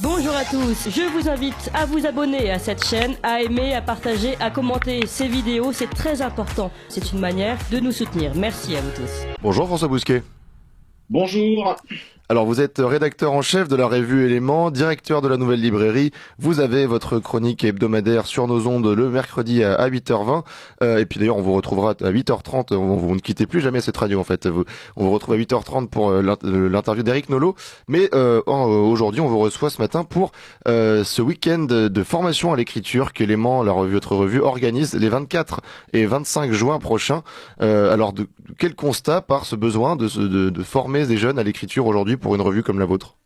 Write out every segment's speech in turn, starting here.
Bonjour à tous, je vous invite à vous abonner à cette chaîne, à aimer, à partager, à commenter ces vidéos, c'est très important. C'est une manière de nous soutenir. Merci à vous tous. Bonjour François Bousquet. Bonjour. Alors vous êtes rédacteur en chef de la revue Éléments, directeur de la Nouvelle Librairie. Vous avez votre chronique hebdomadaire sur nos ondes le mercredi à 8h20. Et puis d'ailleurs on vous retrouvera à 8h30. Vous ne quittez plus jamais cette radio en fait. On vous retrouve à 8h30 pour l'interview d'Éric Nolot. Mais aujourd'hui on vous reçoit ce matin pour ce week-end de formation à l'écriture qu'Éléments, votre revue, organise les 24 et 25 juin prochains. Alors quel constat par ce besoin de former des jeunes à l'écriture aujourd'hui pour une revue comme la vôtre?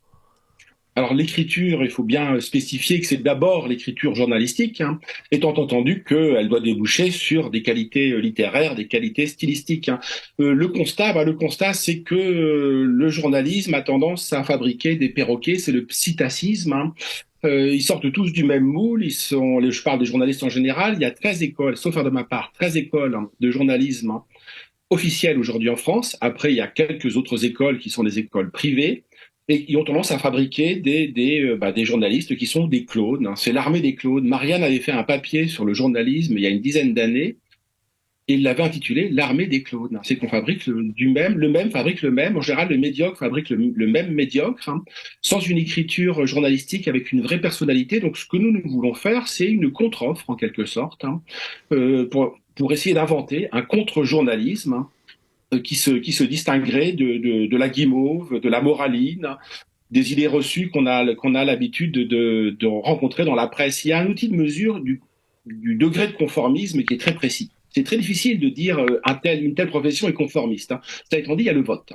Alors l'écriture, il faut bien spécifier que c'est d'abord l'écriture journalistique, étant entendu qu'elle doit déboucher sur des qualités littéraires, des qualités stylistiques. Le constat, c'est que le journalisme a tendance à fabriquer des perroquets, c'est le psittacisme. Ils sortent tous du même moule, je parle des journalistes en général, il y a 13 écoles, sauf faire de ma part, 13 écoles de journalisme officielles aujourd'hui en France. Après, il y a quelques autres écoles qui sont des écoles privées et qui ont tendance à fabriquer des journalistes qui sont des clones. C'est l'armée des clones. Marianne avait fait un papier sur le journalisme il y a une dizaine d'années et il l'avait intitulé l'armée des clones. C'est qu'on fabrique le même fabrique le même. En général, le médiocre fabrique le même médiocre, sans une écriture journalistique avec une vraie personnalité. Donc, ce que nous voulons faire, c'est une contre-offre en quelque sorte, pour essayer d'inventer un contre-journalisme qui se distinguerait de la guimauve, de la moraline, des idées reçues qu'on a l'habitude de rencontrer dans la presse. Il y a un outil de mesure du degré de conformisme qui est très précis. C'est très difficile de dire une telle profession est conformiste. Ça étant dit, il y a le vote.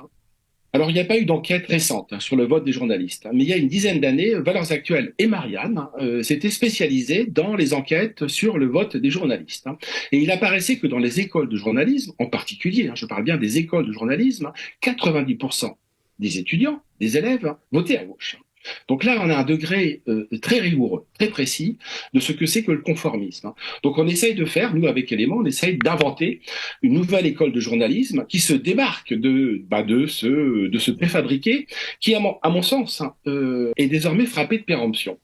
Alors, il n'y a pas eu d'enquête récente sur le vote des journalistes, mais il y a une dizaine d'années, Valeurs Actuelles et Marianne s'étaient spécialisées dans les enquêtes sur le vote des journalistes. Et il apparaissait que dans les écoles de journalisme, en particulier, je parle bien des écoles de journalisme, 90% des étudiants, des élèves, votaient à gauche. Donc là, on a un degré très rigoureux, très précis de ce que c'est que le conformisme. Donc on essaye de faire, nous avec Éléments, on essaye d'inventer une nouvelle école de journalisme qui se démarque de ce préfabriqué qui, à mon sens, est désormais frappé de péremption.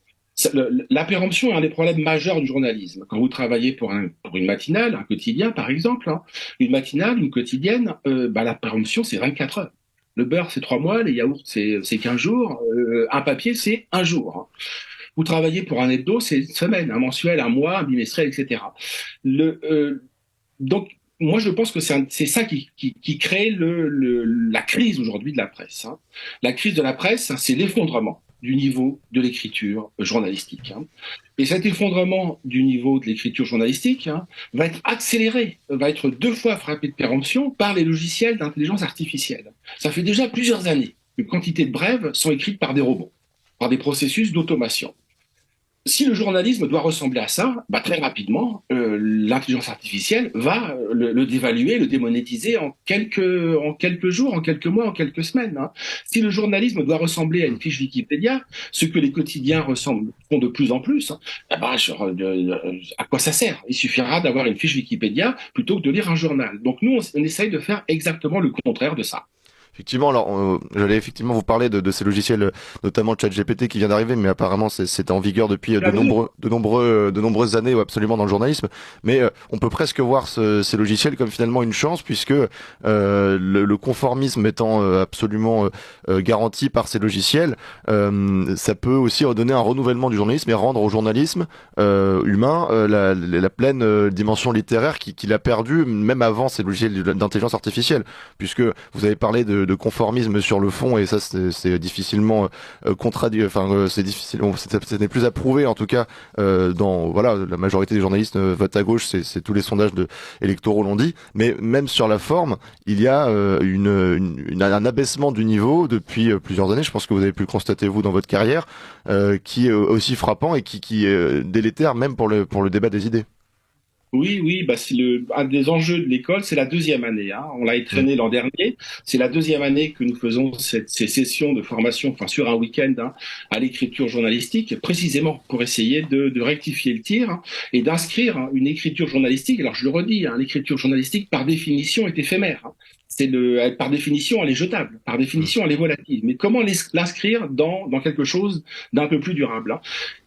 La péremption est un des problèmes majeurs du journalisme. Quand vous travaillez pour une matinale, un quotidien par exemple, une matinale, une quotidienne, la péremption c'est 24 heures. Le beurre, c'est 3 mois, les yaourts, c'est 15 jours, un papier, c'est un jour. Vous travaillez pour un hebdo, c'est une semaine, un mensuel, un mois, un bimestriel, etc. Donc, moi, je pense que c'est ça qui crée la crise aujourd'hui de la presse. La crise de la presse, c'est l'effondrement du niveau de l'écriture journalistique. Et cet effondrement du niveau de l'écriture journalistique va être accéléré, va être 2 fois frappé de péremption par les logiciels d'intelligence artificielle. Ça fait déjà plusieurs années qu'une quantité de brèves sont écrites par des robots, par des processus d'automation. Si le journalisme doit ressembler à ça, très rapidement, l'intelligence artificielle va le dévaluer, le démonétiser en quelques jours, en quelques mois, en quelques semaines. Si le journalisme doit ressembler à une fiche Wikipédia, ce que les quotidiens font de plus en plus, à quoi ça sert? Il suffira d'avoir une fiche Wikipédia plutôt que de lire un journal. Donc nous, on essaye de faire exactement le contraire de ça. Effectivement, alors j'allais effectivement vous parler de ces logiciels, notamment le ChatGPT qui vient d'arriver, mais apparemment c'est en vigueur depuis de nombreuses années, absolument dans le journalisme. Mais on peut presque voir ces logiciels comme finalement une chance, puisque le conformisme étant absolument garanti par ces logiciels, ça peut aussi redonner un renouvellement du journalisme et rendre au journalisme humain la pleine dimension littéraire qu'il a perdu même avant ces logiciels d'intelligence artificielle, puisque vous avez parlé de conformisme sur le fond, et ça c'est difficilement contradit, c'est difficile, ce n'est plus approuvé en tout cas la majorité des journalistes votent à gauche, c'est tous les sondages électoraux l'ont dit, mais même sur la forme il y a un abaissement du niveau depuis plusieurs années. Je pense que vous avez pu le constater vous dans votre carrière, qui est aussi frappant et qui est délétère même pour le débat des idées. Oui, c'est un des enjeux de l'école, c'est la 2e année. On l'a traîné l'an dernier. C'est la 2e année que nous faisons ces sessions de formation, sur un week-end, à l'écriture journalistique, précisément pour essayer de rectifier le tir et d'inscrire une écriture journalistique. Alors je le redis, l'écriture journalistique par définition est éphémère. Par définition, elle est jetable. Par définition, elle est volatile. Mais comment l'inscrire dans quelque chose d'un peu plus durable, hein?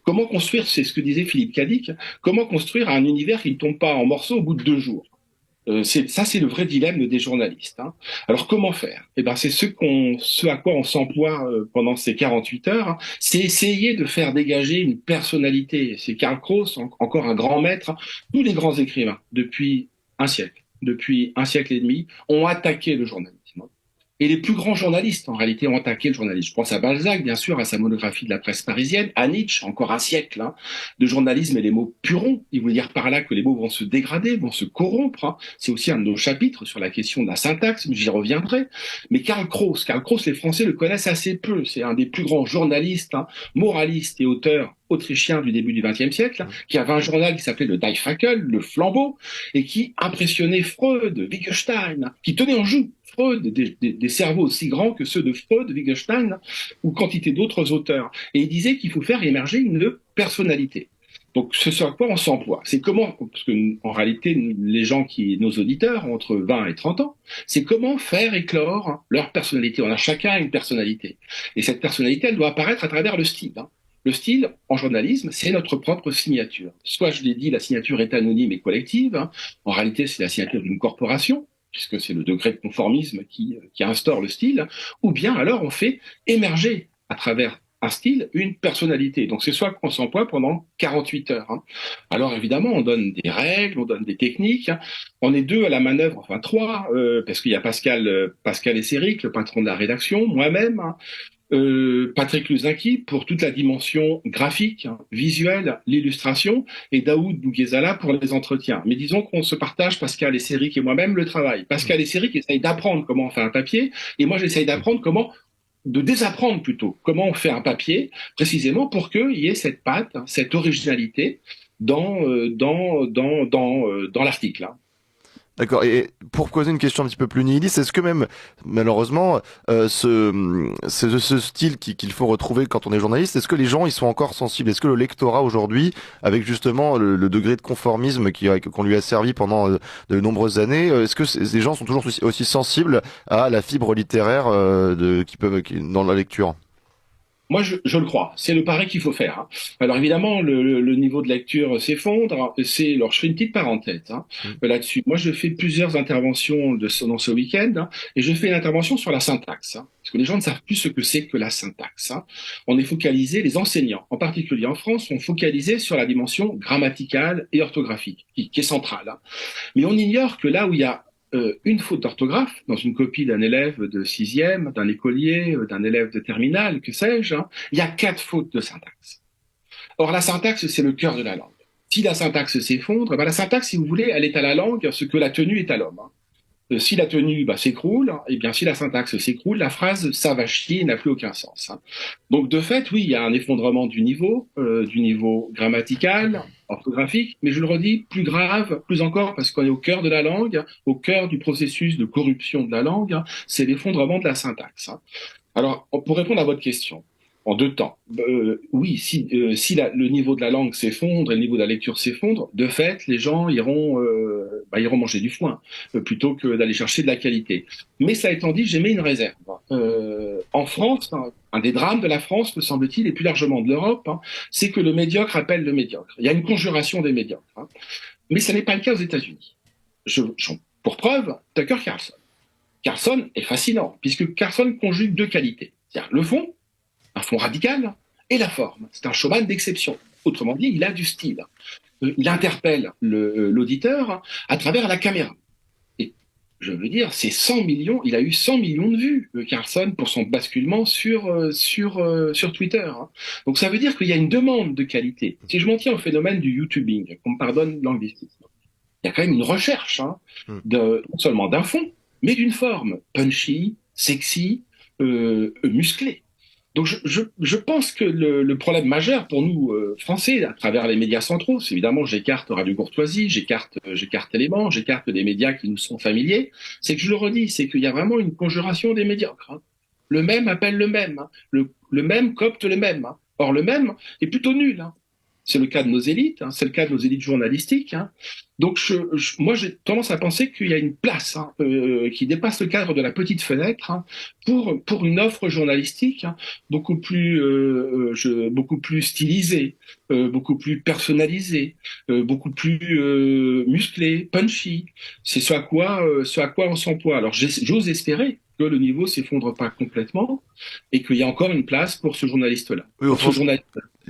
Comment construire, c'est ce que disait Philippe Cadic, comment construire un univers qui ne tombe pas en morceaux au bout de 2 jours? C'est le vrai dilemme des journalistes, hein. Alors comment faire? Eh ben c'est ce à quoi on s'emploie pendant ces 48 heures, hein. C'est essayer de faire dégager une personnalité. C'est Karl Kraus, encore un grand maître. Tous les grands écrivains depuis un siècle et demi, ont attaqué le journalisme. Et les plus grands journalistes, en réalité, ont attaqué le journalisme. Je pense à Balzac, bien sûr, à sa monographie de la presse parisienne, à Nietzsche, encore un siècle, hein, de journalisme et les mots purons. Il voulait dire par là que les mots vont se dégrader, vont se corrompre, hein. C'est aussi un de nos chapitres sur la question de la syntaxe, mais j'y reviendrai. Mais Karl Kraus, les Français le connaissent assez peu. C'est un des plus grands journalistes, hein, moralistes et auteurs autrichien du début du XXe siècle, qui avait un journal qui s'appelait le Die Fackel, le flambeau, et qui impressionnait Freud, Wittgenstein, qui tenait en joue Freud, des cerveaux aussi grands que ceux de Freud, Wittgenstein, ou quantité d'autres auteurs. Et il disait qu'il faut faire émerger une personnalité. Donc, ce sur quoi on s'emploie, c'est comment, parce que en réalité, les gens nos auditeurs ont entre 20 et 30 ans, c'est comment faire éclore leur personnalité. On a chacun une personnalité. Et cette personnalité, elle doit apparaître à travers le style, hein. Le style, en journalisme, c'est notre propre signature. Soit, je l'ai dit, la signature est anonyme et collective, hein. En réalité, c'est la signature d'une corporation, puisque c'est le degré de conformisme qui instaure le style, ou bien alors on fait émerger à travers un style, une personnalité. Donc c'est soit qu'on s'emploie pendant 48 heures, hein. Alors évidemment, on donne des règles, on donne des techniques, hein. On est 2 à la manœuvre, enfin 3, parce qu'il y a Pascal Esséric, le patron de la rédaction, moi-même, hein, Patrick Luzinki pour toute la dimension graphique, hein, visuelle, l'illustration, et Daoud Bouguezala pour les entretiens. Mais disons qu'on se partage, Pascal Esséric et moi-même, le travail. Pascal Esséric essaye d'apprendre comment on fait un papier, et moi j'essaye d'apprendre de désapprendre plutôt, comment on fait un papier, précisément pour qu'il y ait cette patte, hein, cette originalité dans l'article, hein. D'accord. Et pour poser une question un petit peu plus nihiliste, est-ce que même, malheureusement, ce style qu'il faut retrouver quand on est journaliste, est-ce que les gens ils sont encore sensibles? Est-ce que le lectorat aujourd'hui, avec justement le degré de conformisme qu'on lui a servi pendant de nombreuses années, est-ce que les gens sont toujours aussi sensibles à la fibre littéraire dans la lecture? Moi, je le crois. C'est le pari qu'il faut faire, hein. Alors évidemment, le niveau de lecture s'effondre. Alors, je fais une petite parenthèse, hein, là-dessus. Moi, je fais plusieurs interventions dans ce week-end, hein, et je fais une intervention sur la syntaxe, hein, parce que les gens ne savent plus ce que c'est que la syntaxe, hein. On est focalisé, les enseignants, en particulier en France, sont focalisés sur la dimension grammaticale et orthographique, qui est centrale, hein. Mais on ignore que là où il y a une faute d'orthographe dans une copie d'un élève de 6e, d'un écolier, d'un élève de terminale, que sais-je, hein, il y a 4 fautes de syntaxe. Or, la syntaxe, c'est le cœur de la langue. Si la syntaxe s'effondre, ben la syntaxe, si vous voulez, elle est à la langue ce que la tenue est à l'homme, hein. Si la tenue s'écroule, et bien si la syntaxe s'écroule, la phrase s'avachit et n'a plus aucun sens, hein. Donc de fait, oui, il y a un effondrement du niveau grammatical, orthographique, mais je le redis, plus grave, plus encore, parce qu'on est au cœur de la langue, au cœur du processus de corruption de la langue, hein, c'est l'effondrement de la syntaxe, hein. Alors, pour répondre à votre question, en 2 temps, oui, si le niveau de la langue s'effondre et le niveau de la lecture s'effondre, de fait, les gens iront manger du foin plutôt que d'aller chercher de la qualité. Mais ça étant dit, j'émets une réserve. En France, un des drames de la France, me semble-t-il, et plus largement de l'Europe, hein, c'est que le médiocre appelle le médiocre. Il y a une conjuration des médiocres, hein. Mais ça n'est pas le cas aux États-Unis. Pour preuve, Tucker Carlson. Carlson est fascinant, puisque Carlson conjugue 2 qualités. C'est-à-dire le fond, un fond radical, et la forme. C'est un showman d'exception. Autrement dit, il a du style. Il interpelle l'auditeur à travers la caméra. Et je veux dire, c'est 100 millions, il a eu 100 millions de vues, Carlson, pour son basculement sur Twitter, hein. Donc ça veut dire qu'il y a une demande de qualité. Si je m'en tiens au phénomène du YouTubing, qu'on me pardonne l'anglicisme, il y a quand même une recherche, hein, non seulement d'un fond, mais d'une forme punchy, sexy, musclée. Donc je pense que le problème majeur pour nous Français, à travers les médias centraux, c'est évidemment j'écarte Radio Courtoisie, j'écarte Éléments, j'écarte des médias qui nous sont familiers, c'est que je le redis, c'est qu'il y a vraiment une conjuration des médiocres, hein. Le même appelle le même, hein. Le même copte le même, hein. Or le même est plutôt nul, hein. c'est le cas de nos élites, c'est le cas de nos élites journalistiques. Donc moi j'ai tendance à penser qu'il y a une place qui dépasse le cadre de la petite fenêtre pour une offre journalistique beaucoup plus stylisée, beaucoup plus personnalisée, beaucoup plus musclée, punchy. C'est ce à quoi on s'emploie. Alors j'ose espérer que le niveau s'effondre pas complètement et qu'il y a encore une place pour ce journaliste-là. Oui, au fond,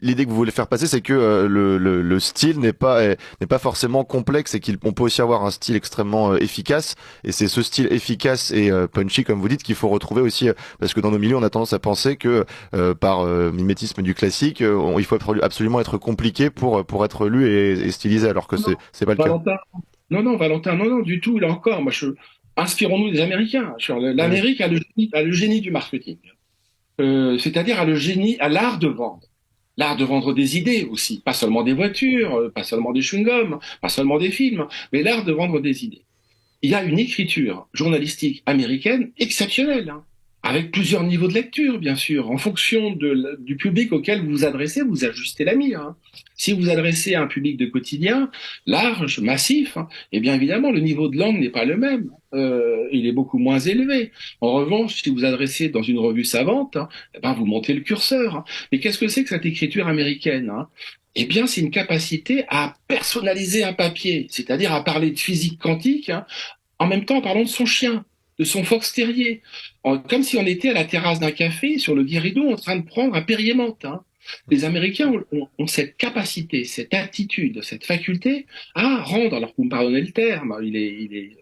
l'idée que vous voulez faire passer, c'est que le style n'est pas forcément complexe et qu'on peut aussi avoir un style extrêmement efficace. Et c'est ce style efficace et punchy, comme vous dites, qu'il faut retrouver aussi, parce que dans nos milieux, on a tendance à penser que par mimétisme du classique, il faut absolument être compliqué pour être lu et stylisé, alors que c'est pas le cas. Valentin, non, du tout. Là encore, inspirons-nous des Américains. L'Amérique a le génie du marketing, c'est-à-dire a l'art de vendre. L'art de vendre des idées aussi, pas seulement des voitures, pas seulement des chewing-gums, pas seulement des films, mais l'art de vendre des idées. Il y a une écriture journalistique américaine exceptionnelle, avec plusieurs niveaux de lecture, bien sûr. En fonction du public auquel vous vous adressez, vous ajustez la mire. Si vous vous adressez à un public de quotidien, large, massif, eh bien évidemment, le niveau de langue n'est pas le même. Il est beaucoup moins élevé. En revanche, si vous vous adressez dans une revue savante, vous montez le curseur. Mais qu'est-ce que c'est que cette écriture américaine Eh bien, c'est une capacité à personnaliser un papier, c'est-à-dire à parler de physique quantique, en même temps en parlant de son chien, de son fox terrier, comme si on était à la terrasse d'un café, sur le guéridon, en train de prendre un Perrier-Menthe. Les Américains ont cette capacité, cette attitude, cette faculté à rendre, alors que vous me pardonnez le terme, il est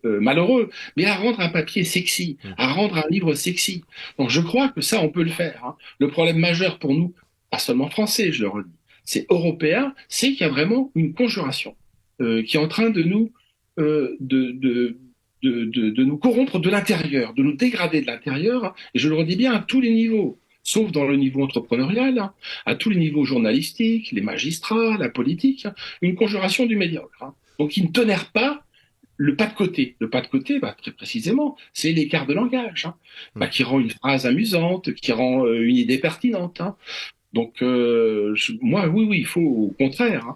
malheureux, mais à rendre un papier sexy, à rendre un livre sexy. Donc je crois que ça, on peut le faire. Le problème majeur pour nous, pas seulement français, je le redis, c'est européen, c'est qu'il y a vraiment une conjuration qui est en train de nous de nous corrompre de l'intérieur, de nous dégrader de l'intérieur, et je le redis bien, à tous les niveaux, sauf dans le niveau entrepreneurial, à tous les niveaux journalistiques, les magistrats, la politique, une conjuration du médiocre. Donc ils ne tolèrent pas le pas de côté. Le pas de côté, très précisément, c'est l'écart de langage, qui rend une phrase amusante, qui rend une idée pertinente. Donc, moi, oui, il faut au contraire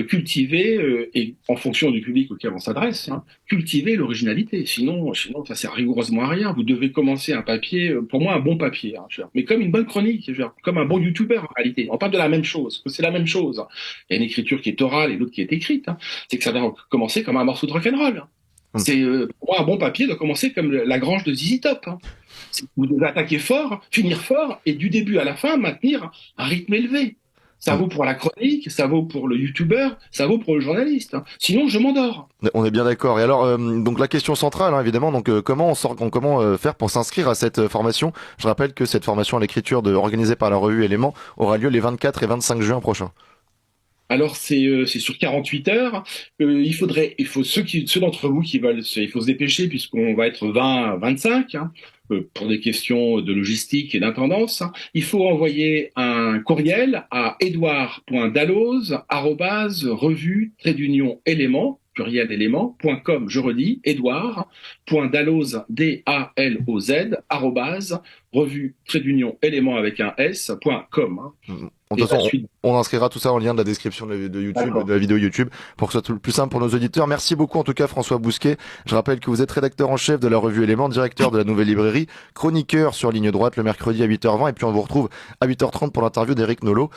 cultiver, et en fonction du public auquel on s'adresse, cultiver l'originalité. Sinon, ça sert rigoureusement à rien. Vous devez commencer un papier, pour moi, un bon papier, mais comme une bonne chronique, comme un bon YouTuber en réalité. On parle de la même chose, c'est la même chose. Il y a une écriture qui est orale et l'autre qui est écrite. C'est que ça va commencer comme un morceau de rock'n'roll. C'est pour moi un bon papier doit commencer comme la grange de ZZ Top. Vous devez attaquer fort, finir fort, et du début à la fin maintenir un rythme élevé. Ça vaut pour la chronique, ça vaut pour le youtubeur, ça vaut pour le journaliste. Sinon, je m'endors. On est bien d'accord. Et alors, donc la question centrale, évidemment, donc comment faire pour s'inscrire à cette formation? Je rappelle que cette formation à l'écriture organisée par la revue Éléments aura lieu les 24 et 25 juin prochains. Alors c'est sur 48 heures. Il faut ceux d'entre vous qui veulent, il faut se dépêcher puisqu'on va être 20, 25 pour des questions de logistique et d'intendance. Il faut envoyer un courriel à edouard.dalloz@revue-éléments pluriel élément.com. Je redis, edouard.dalloz, DALOZ, @revue-élément avec un S.com. De toute façon, on inscrira tout ça en lien de la description de YouTube, de la vidéo YouTube, pour que ce soit le plus simple pour nos auditeurs. Merci beaucoup en tout cas François Bousquet. Je rappelle que vous êtes rédacteur en chef de la revue Éléments, directeur de la Nouvelle Librairie, chroniqueur sur Ligne Droite le mercredi à 8h20, et puis on vous retrouve à 8h30 pour l'interview d'Éric Nolot.